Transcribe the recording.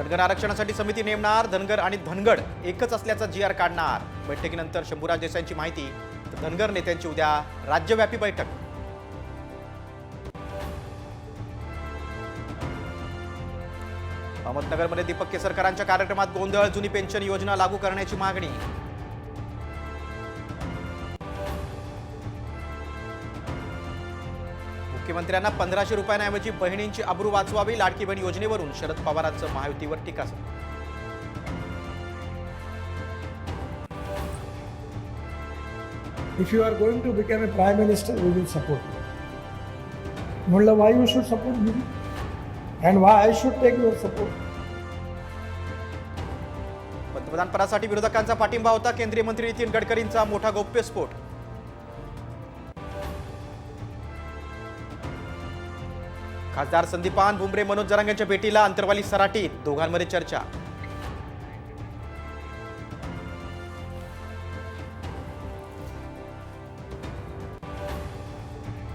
धनगर आरक्षणासाठी समिती नेमणार, धनगर आणि धनगड एकच असल्याचा GR काढणार। बैठकीनंतर शंभूराज देसाईंची माहिती। तर धनगर नेत्यांची उद्या राज्यव्यापी बैठक। अहमदनगरमध्ये दीपक केसरकरांच्या कार्यक्रमात गोंधळ, जुनी पेन्शन योजना लागू करण्याची मागणी। मुख्यमंत्र्यांना 1500 रुपयांऐवजी बहिणींची अब्रू वाचवावी, लाडकी बहीण योजनेवरून शरद पवारांचं महायुतीवर टीकास्त्र। If you are going to become a prime minister, we will support you. Mullah, why you should support me? And why I should take your support? पंतप्रधान पदासाठी विरोधकांचा पाठिंबा होता। केंद्रीय मंत्री नितीन गडकरींचा मोठा गौप्यस्फोट। खासदार संदीपान भुमरे मनोज जरांगेंच्या भेटीला अंतरवाली सराटीत, दोघांमध्ये चर्चा।